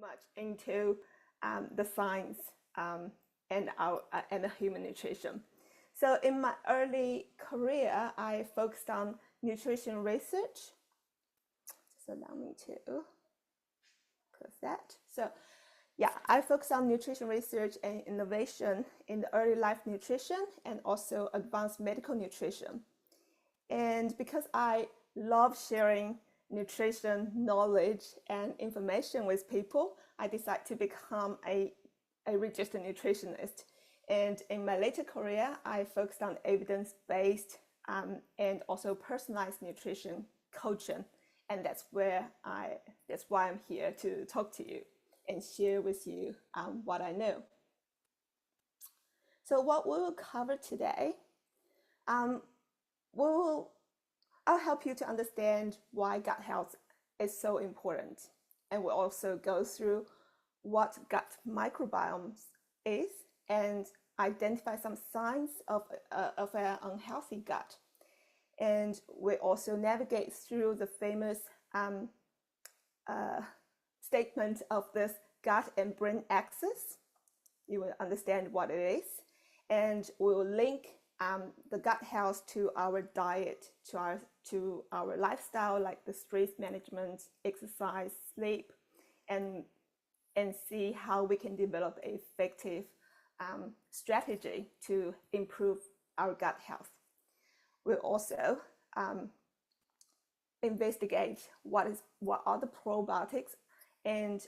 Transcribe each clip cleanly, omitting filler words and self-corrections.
much into the science and the human nutrition. So in my early career, I focused on nutrition research. Just allow me to close that. So yeah, I focused on nutrition research and innovation in the early life nutrition and also advanced medical nutrition. And because I love sharing nutrition knowledge and information with people, I decided to become a registered nutritionist. And in my later career, I focused on evidence-based and also personalized nutrition coaching. And that's why I'm here to talk to you and share with you what I know. So what we will cover today, I'll help you to understand why gut health is so important. And we'll also go through what gut microbiome is and identify some signs of an unhealthy gut. And we also navigate through the famous statement of this gut and brain axis. You will understand what it is. And we will link the gut health to our diet, to our lifestyle, like the stress management, exercise, sleep, and see how we can develop an effective strategy to improve our gut health. We'll also investigate what are the probiotics and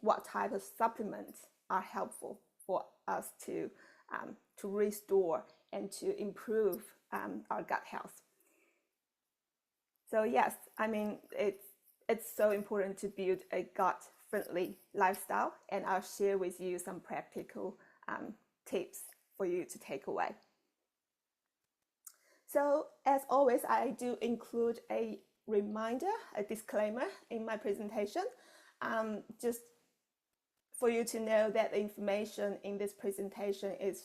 what type of supplements are helpful for us to restore and to improve our gut health. So yes, I mean, it's so important to build a gut-friendly lifestyle, and I'll share with you some practical tips for you to take away. So as always, I do include a reminder, a disclaimer in my presentation, just for you to know that the information in this presentation is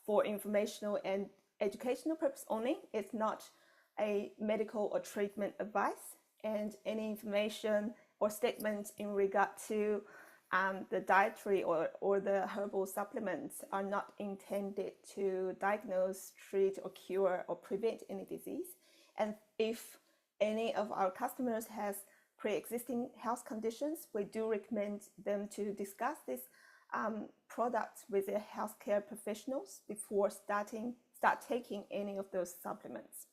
for informational and educational purpose only. It's not a medical or treatment advice, and any information or statements in regard to the dietary or the herbal supplements are not intended to diagnose, treat, or cure or prevent any disease. And if any of our customers has pre-existing health conditions, we do recommend them to discuss this products with their healthcare professionals before start taking any of those supplements.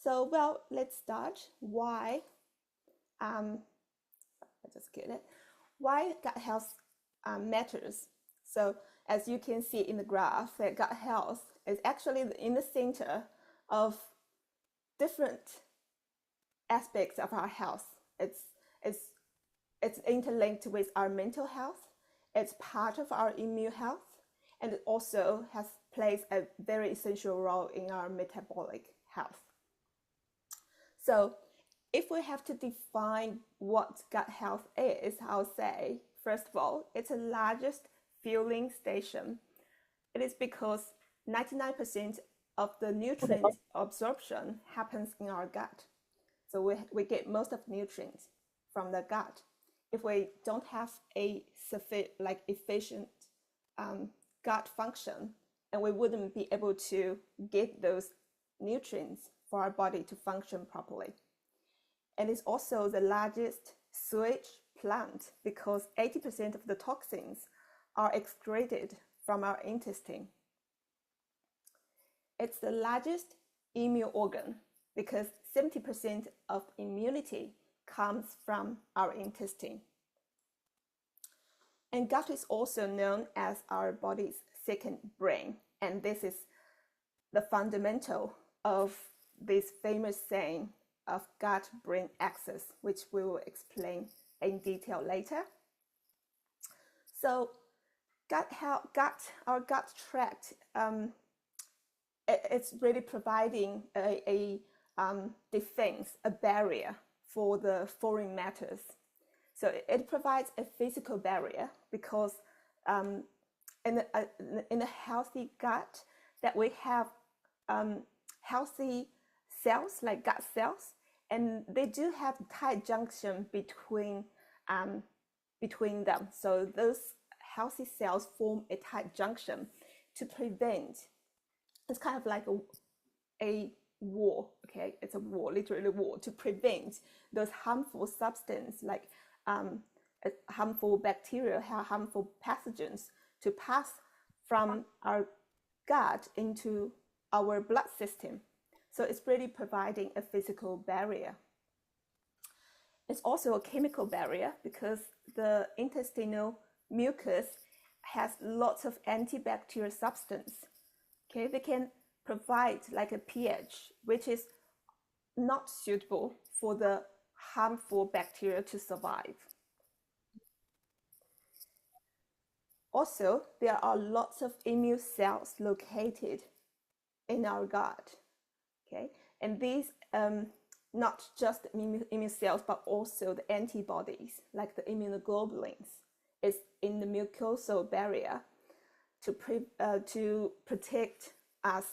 So, well, let's start. Why? I just get it. Why gut health matters. So, as you can see in the graph, that gut health is actually in the center of different aspects of our health. It's interlinked with our mental health. It's part of our immune health, and it also plays a very essential role in our metabolic health. So if we have to define what gut health is, I'll say, first of all, it's the largest fueling station. It is because 99% of the nutrient absorption happens in our gut. So we get most of the nutrients from the gut. If we don't have a efficient gut function, and we wouldn't be able to get those nutrients for our body to function properly. And it's also the largest sewage plant because 80% of the toxins are excreted from our intestine. It's the largest immune organ because 70% of immunity comes from our intestine. And gut is also known as our body's second brain. And this is the fundamental of this famous saying of gut-brain axis, which we will explain in detail later. So our gut tract, it's really providing a defense, a barrier for the foreign matters. So it provides a physical barrier because in a healthy gut that we have healthy cells like gut cells, and they do have tight junction between between them. So those healthy cells form a tight junction to prevent, it's kind of like a wall, okay? It's a wall, literally a wall, to prevent those harmful substances like harmful bacteria, harmful pathogens to pass from our gut into our blood system. So it's really providing a physical barrier. It's also a chemical barrier because the intestinal mucus has lots of antibacterial substance. Okay, they can provide like a pH which is not suitable for the harmful bacteria to survive. Also, there are lots of immune cells located in our gut. Okay, and these not just immune cells, but also the antibodies, like the immunoglobulins, is in the mucosal barrier to protect us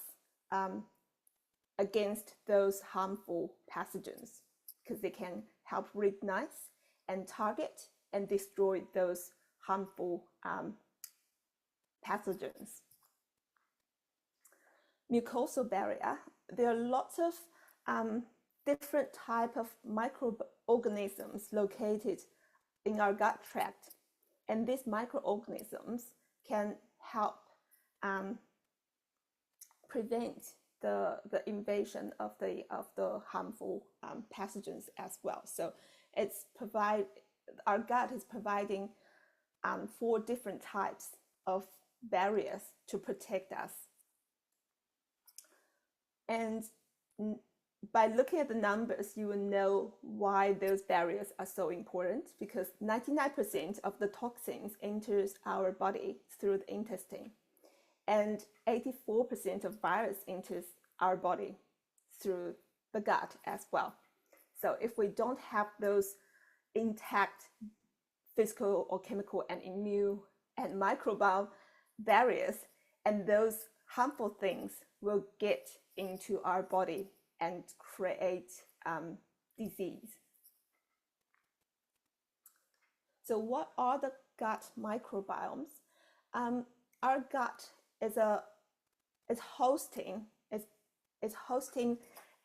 against those harmful pathogens, because they can help recognize and target and destroy those harmful pathogens. Mucosal barrier, there are lots of different type of microorganisms located in our gut tract, and these microorganisms can help prevent the invasion of the harmful pathogens as well. So our gut is providing 4 different types of barriers to protect us. And by looking at the numbers, you will know why those barriers are so important, because 99% of the toxins enters our body through the intestine, and 84% of virus enters our body through the gut as well. So if we don't have those intact physical or chemical and immune and microbial barriers, and those harmful things will get into our body and create disease. So what are the gut microbiomes? Our gut is hosting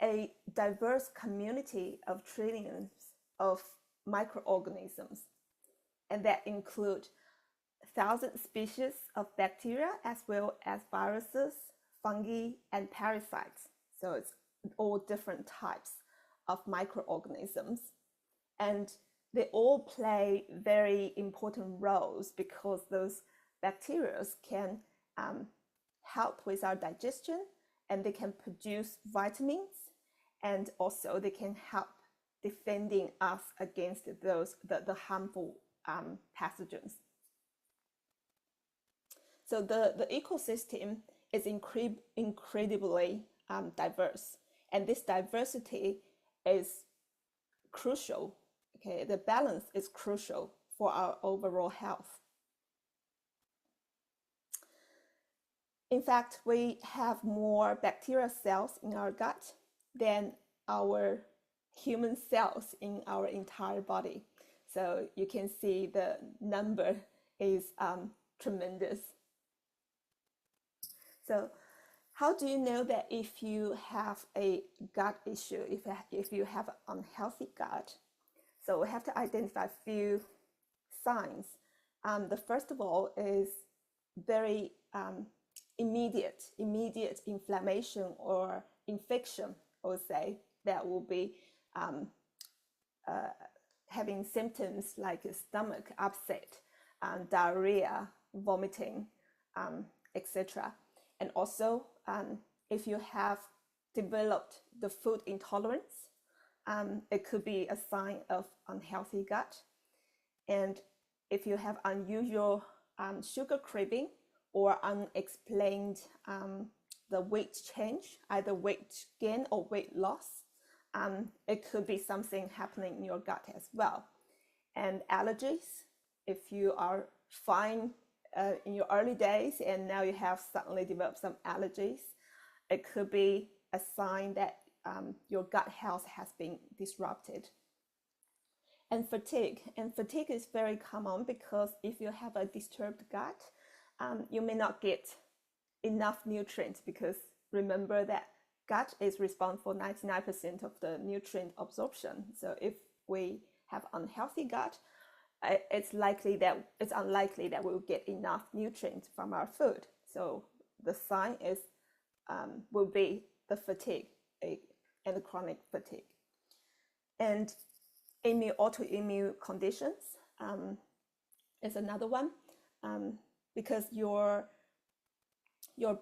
a diverse community of trillions of microorganisms, and that include 1,000 species of bacteria as well as viruses, fungi, and parasites. So it's all different types of microorganisms, and they all play very important roles because those bacteria can help with our digestion, and they can produce vitamins, and also they can help defending us against the harmful pathogens. So the ecosystem is incredibly diverse, and this diversity is crucial. Okay, the balance is crucial for our overall health. In fact, we have more bacterial cells in our gut than our human cells in our entire body. So you can see the number is tremendous. So how do you know that if you have a gut issue, if you have an unhealthy gut? So we have to identify a few signs. The first of all is very immediate inflammation or infection, I would say, that will be having symptoms like stomach upset, diarrhea, vomiting, etc. And also, if you have developed the food intolerance, it could be a sign of unhealthy gut. And if you have unusual sugar craving or unexplained the weight change, either weight gain or weight loss, it could be something happening in your gut as well. And allergies, if you are fine in your early days and now you have suddenly developed some allergies, it could be a sign that your gut health has been disrupted. And fatigue. And fatigue is very common because if you have a disturbed gut, you may not get enough nutrients, because remember that gut is responsible for 99% of the nutrient absorption. So if we have unhealthy gut, it's unlikely that we'll get enough nutrients from our food. So the sign is will be the fatigue and the chronic fatigue. And autoimmune conditions is another one, because your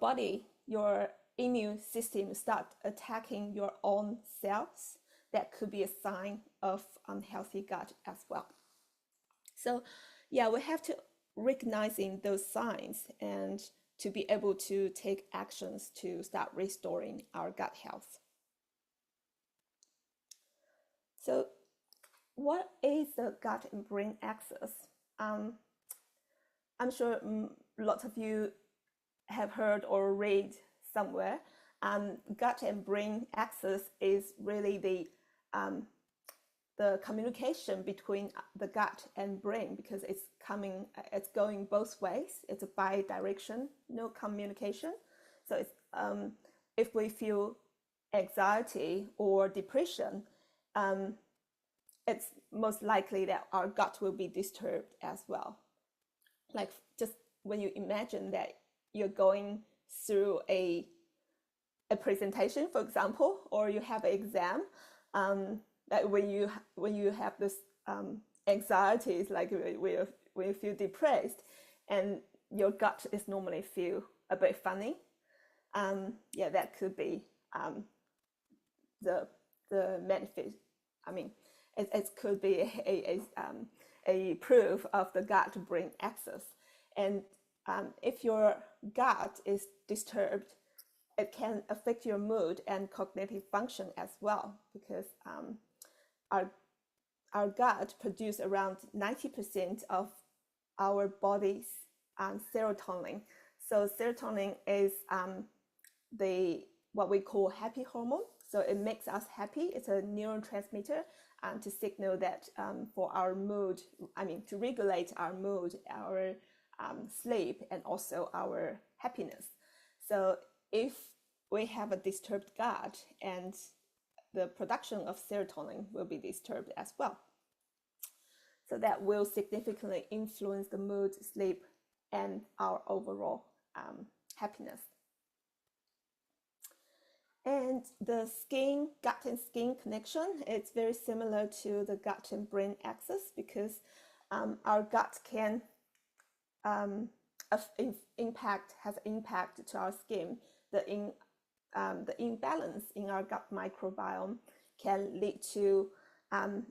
body, your immune system start attacking your own cells. That could be a sign of unhealthy gut as well. So yeah, we have to recognizing those signs and to be able to take actions to start restoring our gut health. So what is the gut and brain axis? I'm sure lots of you have heard or read somewhere. Gut and brain axis is really the communication between the gut and brain, because it's going both ways. It's a bi-directional communication. So it's if we feel anxiety or depression, it's most likely that our gut will be disturbed as well. Like, just when you imagine that you're going through a presentation, for example, or you have an exam, that when you have this anxieties, like when you feel depressed, and your gut is normally feel a bit funny, yeah, that could be the manifest. I mean, it could be a proof of the gut-brain axis. And if your gut is disturbed, it can affect your mood and cognitive function as well, because our gut produces around 90% of our body's serotonin. So serotonin is what we call happy hormone. So it makes us happy. It's a neurotransmitter to signal that for our mood, to regulate our mood, our sleep, and also our happiness. So if we have a disturbed gut, and the production of serotonin will be disturbed as well. So that will significantly influence the mood, sleep, and our overall happiness. And the gut and skin connection, it's very similar to the gut and brain axis, because our gut can has impact to our skin. The imbalance in our gut microbiome can lead to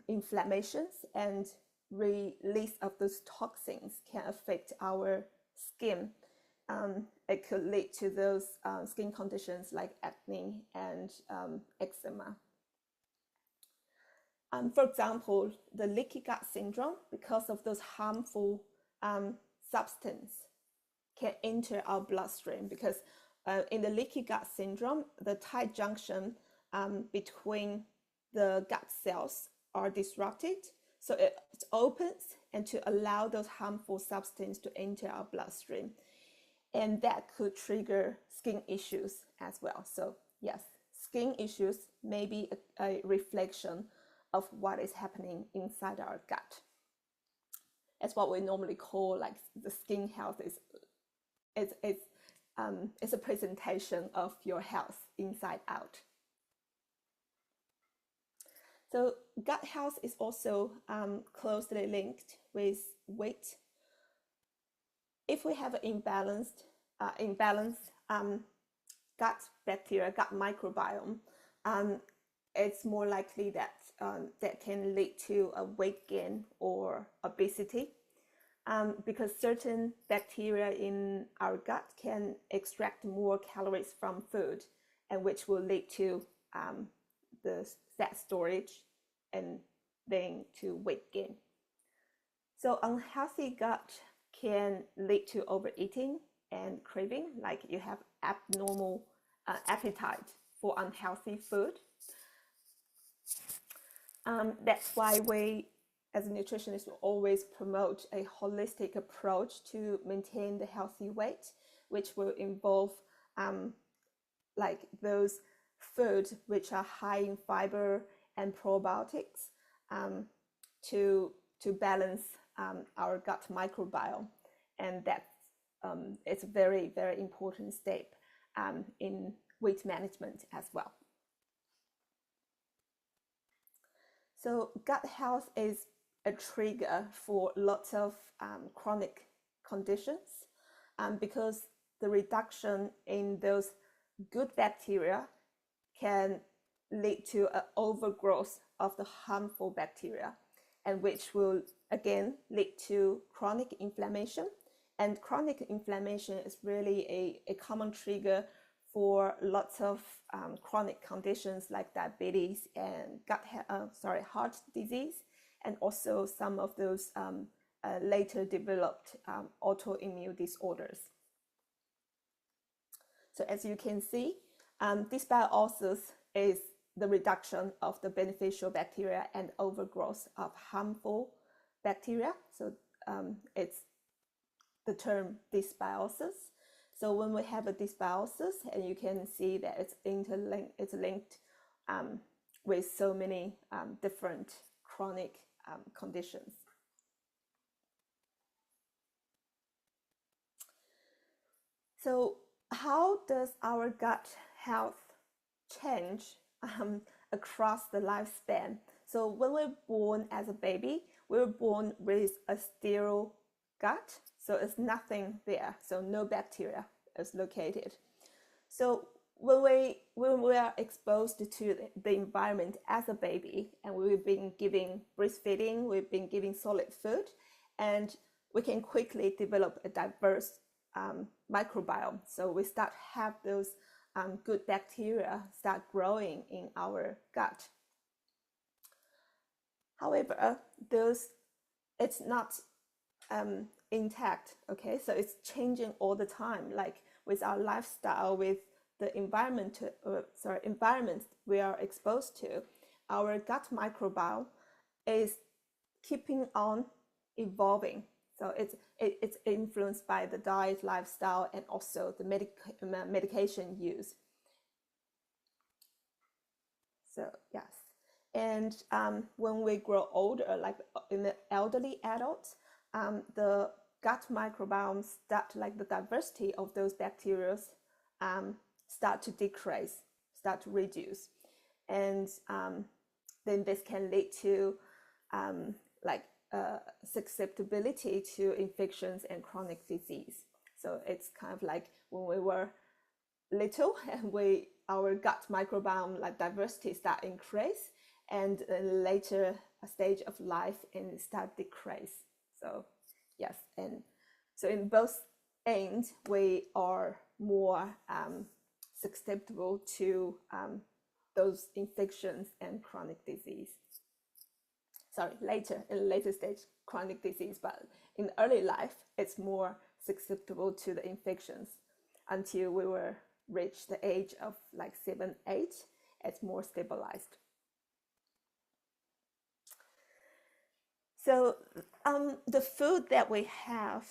inflammations, and release of those toxins can affect our skin. It could lead to those skin conditions like acne and eczema. For example, the leaky gut syndrome, because of those harmful substances can enter our bloodstream, because in the leaky gut syndrome, the tight junction between the gut cells are disrupted, so it opens and to allow those harmful substances to enter our bloodstream, and that could trigger skin issues as well. So yes, skin issues may be a reflection of what is happening inside our gut. It's what we normally call like the skin health it's a presentation of your health inside out. So gut health is also closely linked with weight. If we have an imbalanced gut bacteria, gut microbiome, it's more likely that that can lead to a weight gain or obesity, because certain bacteria in our gut can extract more calories from food, and which will lead to the fat storage and then to weight gain. So unhealthy gut can lead to overeating and craving, like you have abnormal appetite for unhealthy food. That's why we as a nutritionist, we always promote a holistic approach to maintain the healthy weight, which will involve like those foods which are high in fiber and probiotics to balance our gut microbiome, and that's it's a very, very important step in weight management as well. So gut health is a trigger for lots of chronic conditions because the reduction in those good bacteria can lead to an overgrowth of the harmful bacteria, and which will again lead to chronic inflammation. And chronic inflammation is really a common trigger for lots of chronic conditions like diabetes and heart disease, and also some of those later developed autoimmune disorders. So as you can see, dysbiosis is the reduction of the beneficial bacteria and overgrowth of harmful bacteria. So it's the term dysbiosis. So when we have a dysbiosis, and you can see that it's interlinked, it's linked with so many different chronic conditions. So how does our gut health change across the lifespan? So when we're born as a baby, we're born with a sterile gut, so it's nothing there, so no bacteria is located. So when we are exposed to the environment as a baby, and we've been giving breastfeeding, we've been giving solid food, and we can quickly develop a diverse microbiome. So we start have those good bacteria start growing in our gut. However, it's not intact, okay? So it's changing all the time, like with our lifestyle, with the environment we are exposed to. Our gut microbiome is keeping on evolving. So it's influenced by the diet, lifestyle, and also the medication use. So yes, and when we grow older, like in the elderly adults, the gut microbiome like the diversity of those bacteria start to decrease, start to reduce, and then this can lead to susceptibility to infections and chronic disease. So it's kind of like when we were little and our gut microbiome like diversity start increase, and later a stage of life and start decrease. So yes, and so in both ends we are more susceptible to those infections and chronic disease. Sorry, in later stage chronic disease, but in early life it's more susceptible to the infections until we were reach the age of like 7, 8. It's more stabilized. So the food that we have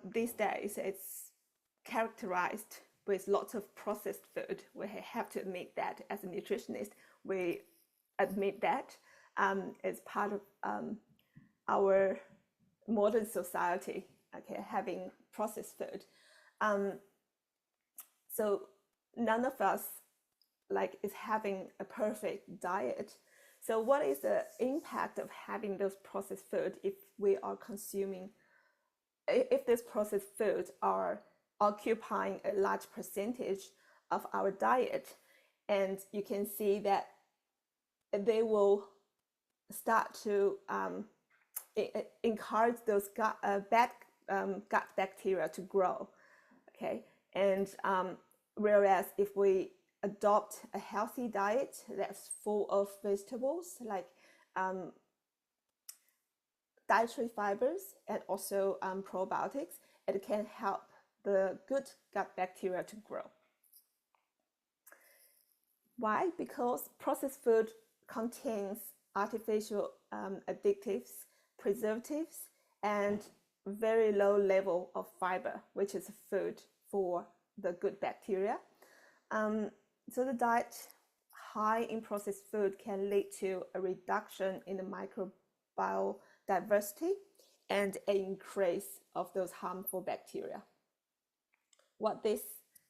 these days, it's characterized with lots of processed food. We have to admit that as a nutritionist, we admit that it's part of our modern society, okay, having processed food. So none of us is having a perfect diet. So what is the impact of having those processed food if we are consuming, if these processed foods are occupying a large percentage of our diet? And you can see that they will start to encourage those bad gut bacteria to grow, okay? And whereas if we adopt a healthy diet that's full of vegetables, like dietary fibers and also probiotics, it can help the good gut bacteria to grow. Why? Because processed food contains artificial additives, preservatives, and very low level of fiber, which is food for the good bacteria. So the diet high in processed food can lead to a reduction in the microbial diversity and an increase of those harmful bacteria. What this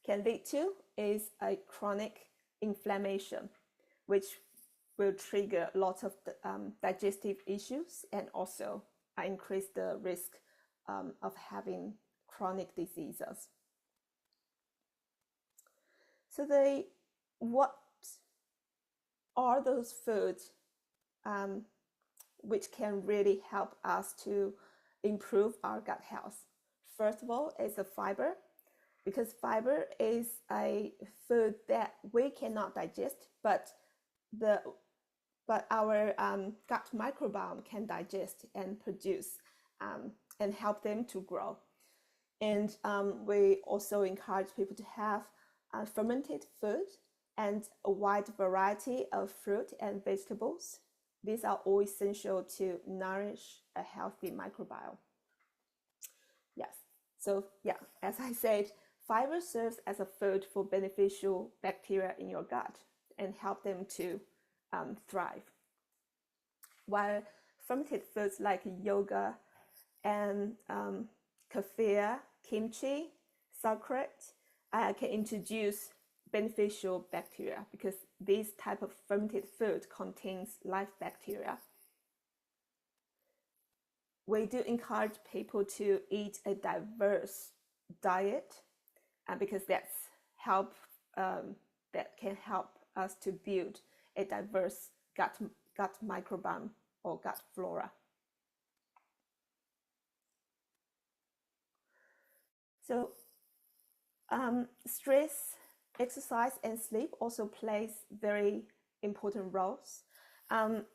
can lead to is a chronic inflammation, which will trigger lots of digestive issues and also increase the risk of having chronic diseases. So what are those foods which can really help us to improve our gut health? First of all, is the fiber, because fiber is a food that we cannot digest, but our gut microbiome can digest and produce and help them to grow. And we also encourage people to have fermented food and a wide variety of fruit and vegetables. These are all essential to nourish a healthy microbiome. Yes, so yeah, as I said, fiber serves as a food for beneficial bacteria in your gut and help them to thrive. While fermented foods like yogurt and kefir, kimchi, sauerkraut can introduce beneficial bacteria because this type of fermented food contains live bacteria. We do encourage people to eat a diverse diet because that can help us to build a diverse gut microbiome or gut flora. So stress, exercise, and sleep also plays very important roles. When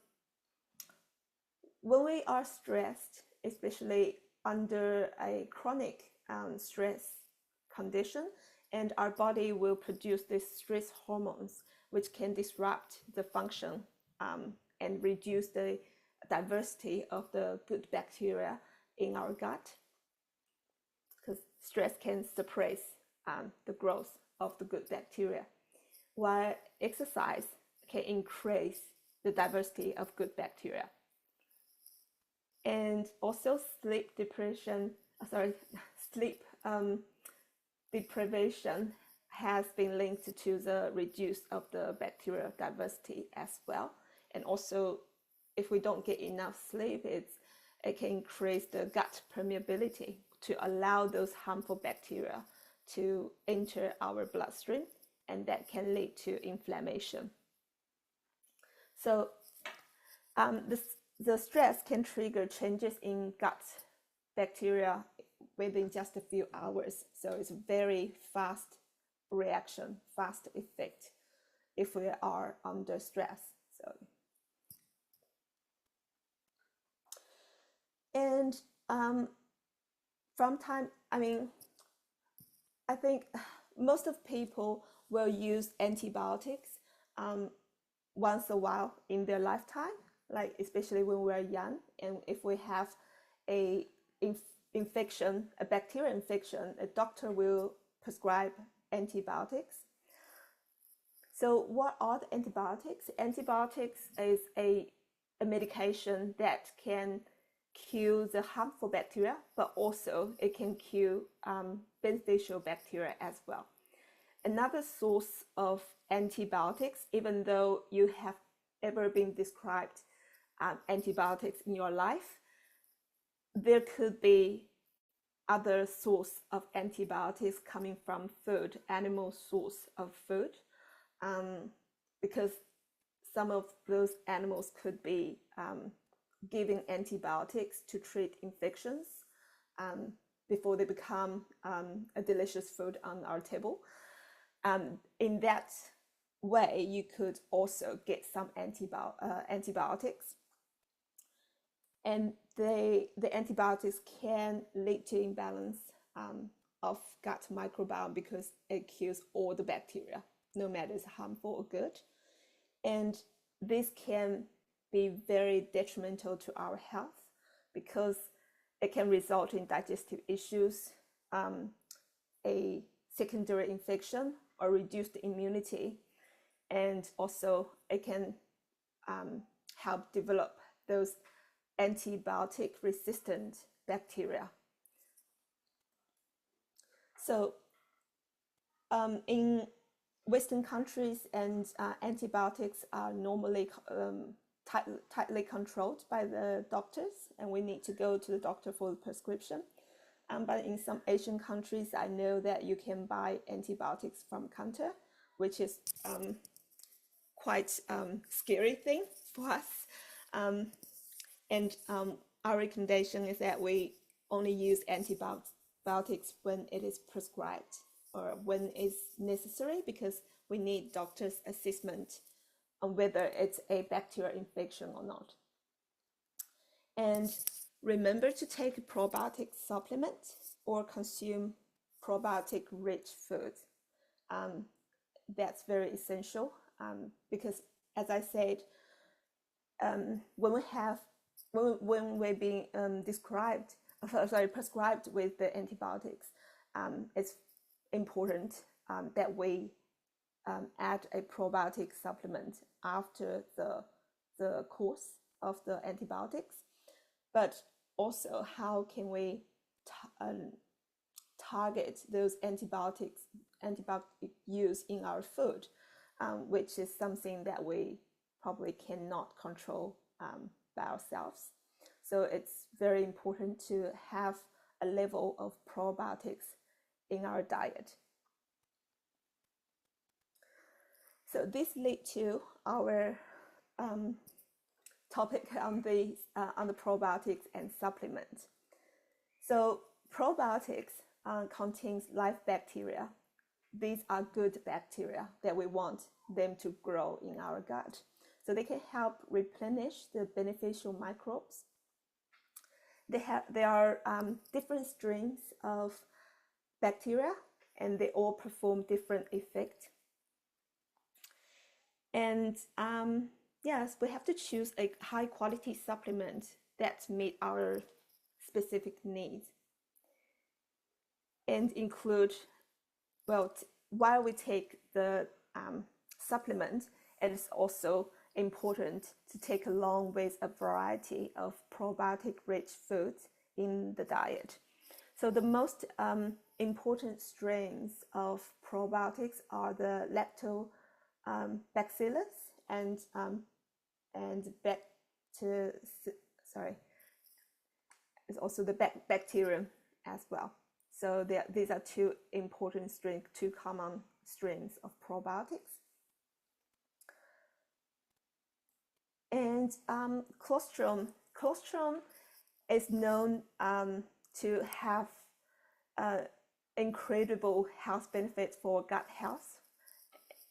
we are stressed, especially under a chronic stress condition, and our body will produce these stress hormones, which can disrupt the function and reduce the diversity of the good bacteria in our gut, because stress can suppress the growth of the good bacteria, while exercise can increase the diversity of good bacteria. And also sleep deprivation has been linked to the reduce of the bacterial diversity as well. And also, if we don't get enough sleep, it can increase the gut permeability to allow those harmful bacteria to enter our bloodstream, and that can lead to inflammation. So the stress can trigger changes in gut bacteria within just a few hours. So it's a very fast reaction, fast effect if we are under stress. And I think most of people will use antibiotics once a while in their lifetime, like especially when we're young, and if we have a infection, a bacterial infection, a doctor will prescribe antibiotics. So what are the antibiotics? Antibiotics is a medication that can kill the harmful bacteria, but also it can kill beneficial bacteria as well. Another source of antibiotics, even though you have ever been prescribed antibiotics in your life, there could be other source of antibiotics coming from food, animal source of food, because some of those animals could be giving antibiotics to treat infections before they become a delicious food on our table. In that way, you could also get some antibiotics. And the antibiotics can lead to imbalance of gut microbiome because it kills all the bacteria, no matter it's harmful or good. And this can be very detrimental to our health because it can result in digestive issues, a secondary infection, or reduced immunity. And also it can help develop those antibiotic resistant bacteria. So in Western countries, and antibiotics are normally tightly controlled by the doctors, and we need to go to the doctor for the prescription. But in some Asian countries, I know that you can buy antibiotics from counter, which is quite scary thing for us. And our recommendation is that we only use antibiotics when it is prescribed or when it's necessary, because we need doctor's assessment on whether it's a bacterial infection or not. And remember to take a probiotic supplement or consume probiotic rich food. That's very essential because, as I said, when we're being prescribed with the antibiotics, it's important that we add a probiotic supplement after the course of the antibiotics. But also, how can we target those antibiotic use in our food, which is something that we probably cannot control by ourselves. So it's very important to have a level of probiotics in our diet. So this leads to our topic on the probiotics and supplements. So probiotics contains live bacteria. These are good bacteria that we want them to grow in our gut. So they can help replenish the beneficial microbes. There are different strains of bacteria, and they all perform different effects. And yes, we have to choose a high quality supplement that meet our specific needs, and include, well, while we take the supplement, it is also important to take along with a variety of probiotic rich foods in the diet. So the most important strains of probiotics are the lactobacillus and it's also the bacterium as well. So these are two important strains, two common strains of probiotics. And colostrum is known to have incredible health benefits for gut health.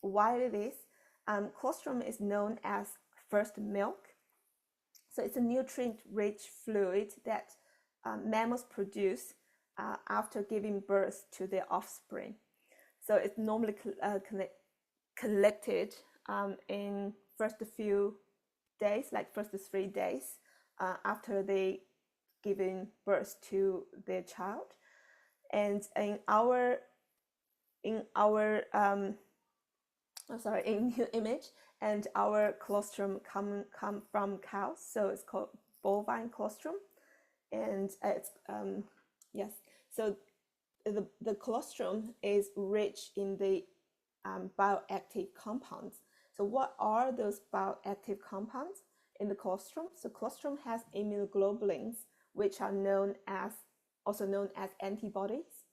Why it is? Colostrum is known as first milk. So it's a nutrient-rich fluid that mammals produce after giving birth to their offspring. So it's normally collected in first few days, like first 3 days after they giving birth to their child. And in image, and our colostrum come from cows, so it's called bovine colostrum. And it's yes, so the colostrum is rich in the bioactive compounds. So what are those bioactive compounds in the colostrum? So colostrum has immunoglobulins, which are also known as antibodies,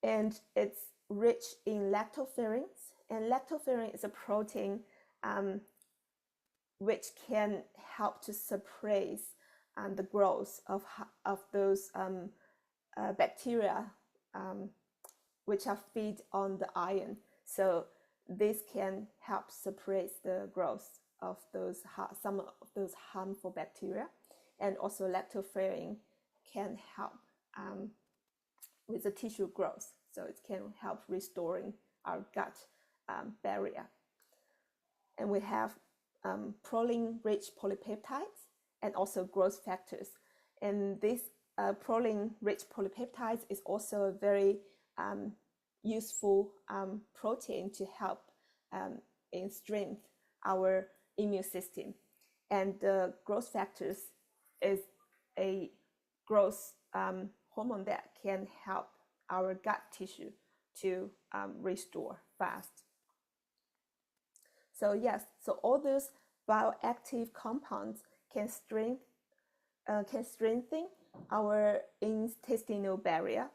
and it's rich in lactoferrins. And lactoferrin is a protein which can help to suppress the growth of those bacteria which are feed on the iron. So this can help suppress the growth of some of those harmful bacteria. And also lactoferrin can help with the tissue growth. So it can help restoring our gut barrier. And we have proline-rich polypeptides and also growth factors. And this proline-rich polypeptides is also a very useful protein to help in strength our immune system. And the growth factors is a growth hormone that can help our gut tissue to restore fast. So yes, so all those bioactive compounds can strengthen our intestinal barrier.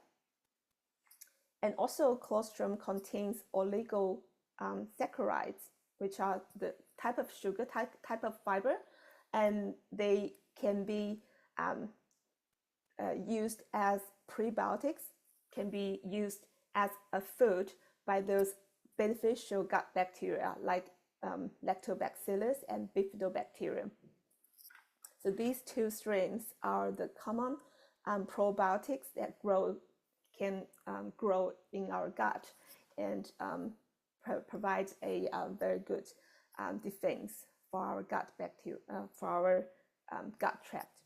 And also colostrum contains oligosaccharides, which are the type of sugar, type of fiber, and they can be used as prebiotics, can be used as a food by those beneficial gut bacteria like lactobacillus and bifidobacterium. So these two strains are the common probiotics that can grow in our gut and provide a very good defense for our gut bacteria, for our gut tract.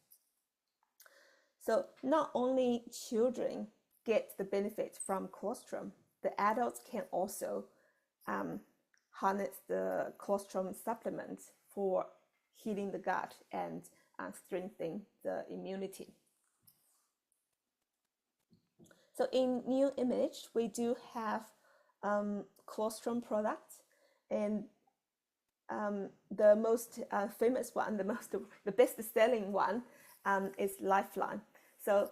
So not only children get the benefit from colostrum, the adults can also harness the colostrum supplements for healing the gut and strengthening the immunity. So in New Image, we do have colostrum products, and the most famous one, the best-selling one is Lifeline. So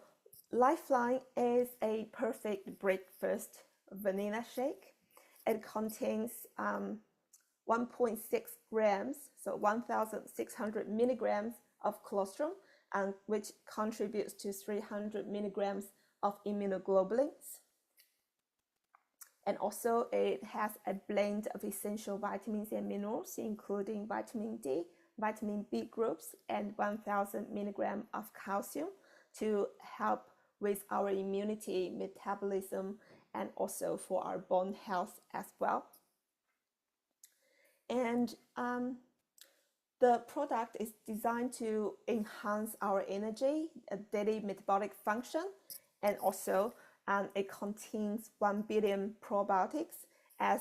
Lifeline is a perfect breakfast vanilla shake. It contains 1.6 grams, so 1,600 milligrams of colostrum, which contributes to 300 milligrams of immunoglobulins. And also it has a blend of essential vitamins and minerals, including vitamin D, vitamin B groups, and 1,000 milligrams of calcium to help with our immunity, metabolism, and also for our bone health as well. And the product is designed to enhance our energy, daily metabolic function, and also it contains 1 billion probiotics as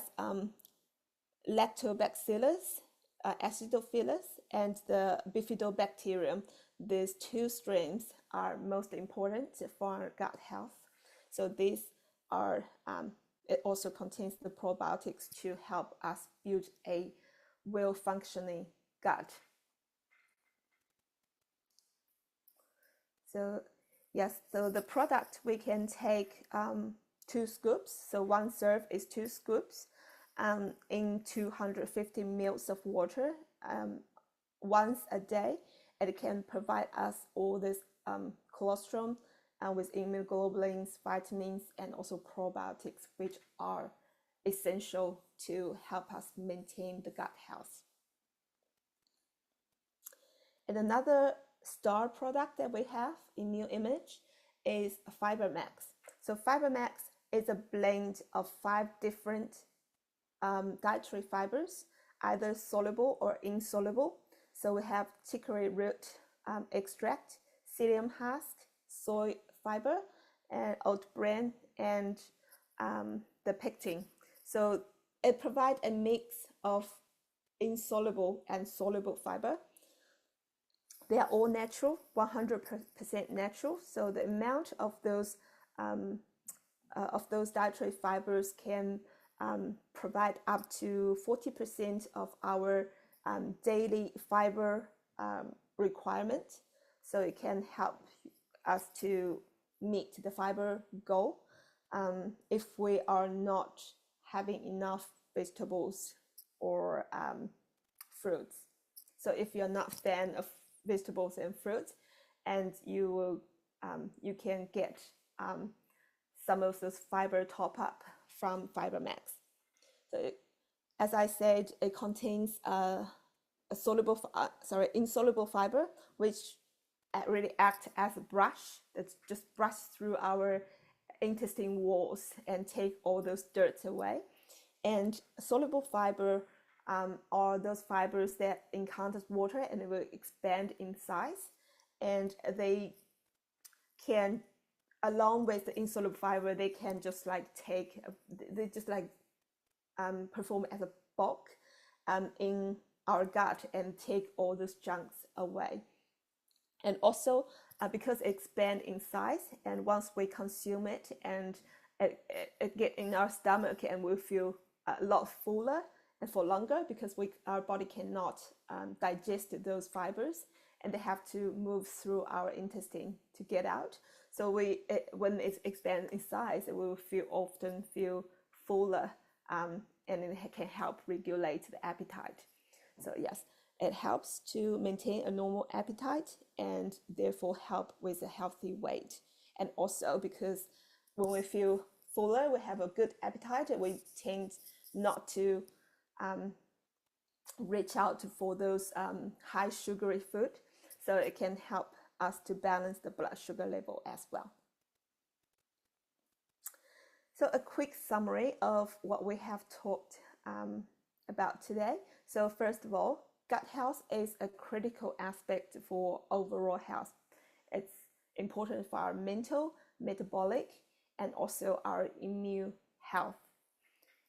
lactobacillus, acidophilus, and the bifidobacterium. These two strains are most important for our gut health. So these are, it also contains the probiotics to help us build a well-functioning gut. So yes, so the product, we can take 2 scoops. So 1 serve is 2 scoops in 250 ml of water once a day. It can provide us all this colostrum with immunoglobulins, vitamins, and also probiotics, which are essential to help us maintain the gut health. And another star product that we have in New Image is FiberMax. So FiberMax is a blend of 5 different dietary fibers, either soluble or insoluble. So we have chicory root extract, psyllium husk, soy fiber, and oat bran, and the pectin. So it provides a mix of insoluble and soluble fiber. They are all natural, 100% natural. So the amount of those dietary fibers can provide up to 40% of our daily fiber requirement. So it can help us to meet the fiber goal if we are not having enough vegetables or fruits. So if you're not a fan of vegetables and fruits, and you can get some of those fiber top up from FiberMax. So as I said, it contains insoluble fiber, which really act as a brush that just brush through our intestine walls and take all those dirt away. And soluble fiber are those fibers that encounters water and they will expand in size, and they can, along with the insoluble fiber, they can just like they just like perform as a bulk in our gut and take all those junks away. And also because it expands in size, and once we consume it and it get in our stomach, and we feel a lot fuller and for longer, because our body cannot digest those fibers, and they have to move through our intestine to get out. So when it expands in size, we will often feel fuller, and it can help regulate the appetite. So yes, it helps to maintain a normal appetite and therefore help with a healthy weight. And also because when we feel fuller, we have a good appetite, we tend not to reach out for those high sugary food. So it can help us to balance the blood sugar level as well. So a quick summary of what we have talked about today. So first of all, gut health is a critical aspect for overall health. It's important for our mental, metabolic, and also our immune health.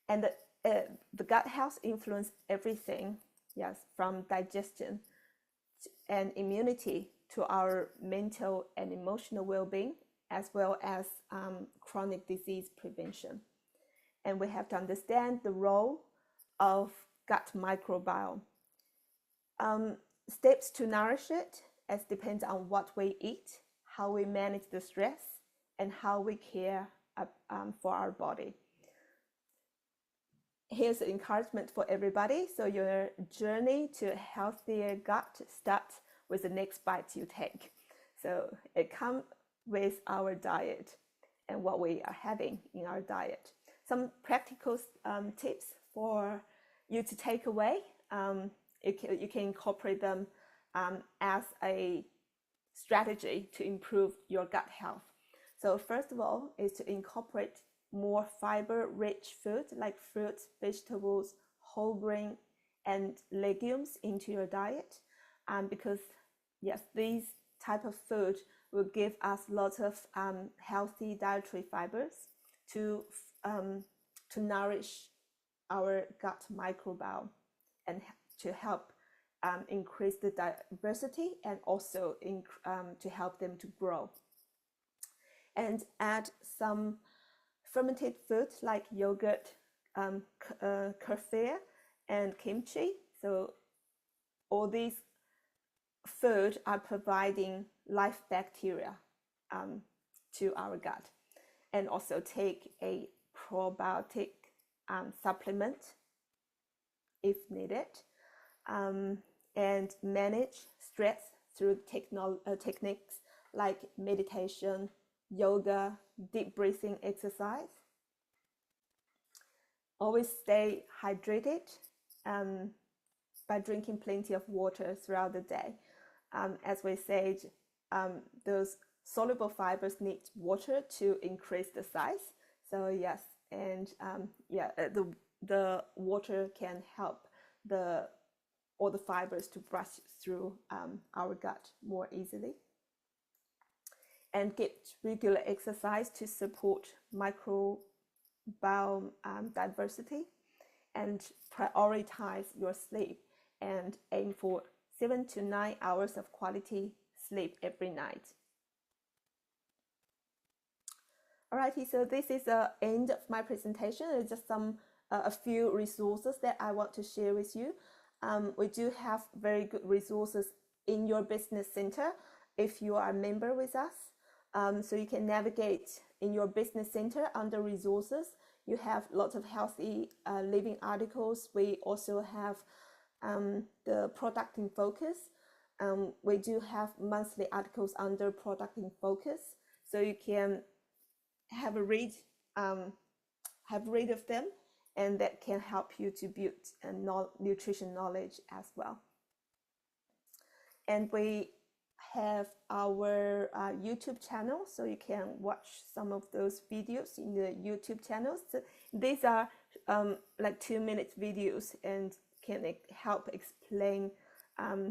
And the gut health influences everything, yes, from digestion and immunity to our mental and emotional well-being, as well as chronic disease prevention. And we have to understand the role of gut microbiome. Steps to nourish it, as depends on what we eat, how we manage the stress, and how we care for our body. Here's an encouragement for everybody. So your journey to a healthier gut starts with the next bite you take. So it comes with our diet and what we are having in our diet. Some practical tips for you to take away. You can incorporate them as a strategy to improve your gut health. So first of all is to incorporate more fiber-rich food like fruits, vegetables, whole grain, and legumes into your diet, because yes, these type of food will give us lots of healthy dietary fibers to nourish our gut microbiome and to help increase the diversity, and also to help them to grow. And add some fermented foods like yogurt, kefir, and kimchi. So all these food are providing live bacteria to our gut. And also take a probiotic supplement if needed, and manage stress through techniques like meditation, yoga, deep breathing exercise. Always stay hydrated by drinking plenty of water throughout the day. As we said, those soluble fibers need water to increase the size. So yes, and the water can help all the fibers to brush through our gut more easily. And get regular exercise to support microbiome diversity, and prioritize your sleep and aim for 7 to 9 hours of quality sleep every night. Alrighty, so this is the end of my presentation. It's just a few resources that I want to share with you. We do have very good resources in your business center if you are a member with us. So you can navigate in your business center under resources. You have lots of healthy living articles. We also have the product in focus. We do have monthly articles under product in focus, so you can have a read of them, and that can help you to build nutrition knowledge as well. And we have our YouTube channel, so you can watch some of those videos in the YouTube channels. So these are like 2-minute videos, and can help explain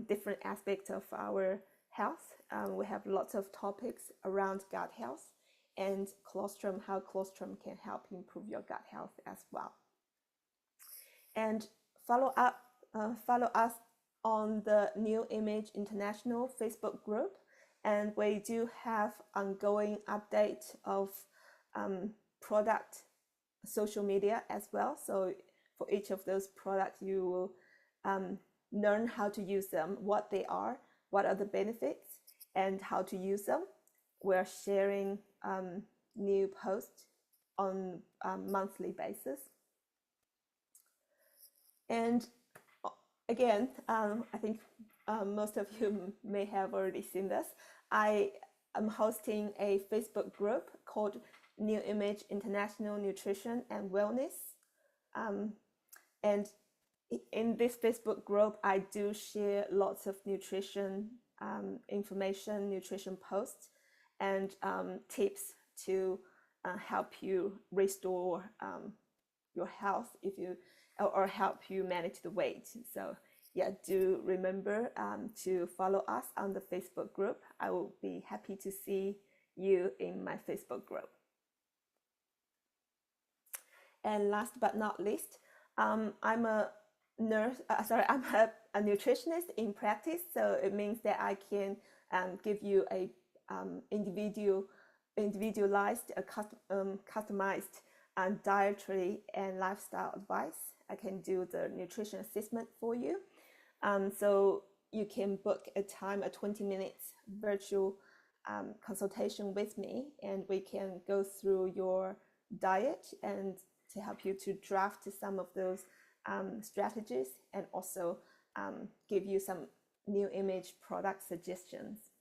different aspects of our health. We have lots of topics around gut health and colostrum, how colostrum can help improve your gut health as well. And follow us on the New Image International Facebook group, and we do have ongoing update of product social media as well. So for each of those products, you will learn how to use them, what they are, what are the benefits, and how to use them. We're sharing new posts on a monthly basis. And again, I think most of you may have already seen this. I am hosting a Facebook group called New Image International Nutrition and Wellness. And in this Facebook group, I do share lots of nutrition information, nutrition posts, and tips to help you restore your health or help you manage the weight. So yeah, do remember to follow us on the Facebook group. I will be happy to see you in my Facebook group. And last but not least, I'm a nurse. I'm a nutritionist in practice. So it means that I can give you a individualized, customized dietary and lifestyle advice. I can do the nutrition assessment for you. So you can book a 20 minutes virtual consultation with me, and we can go through your diet and to help you to draft some of those strategies, and also give you some new image product suggestions.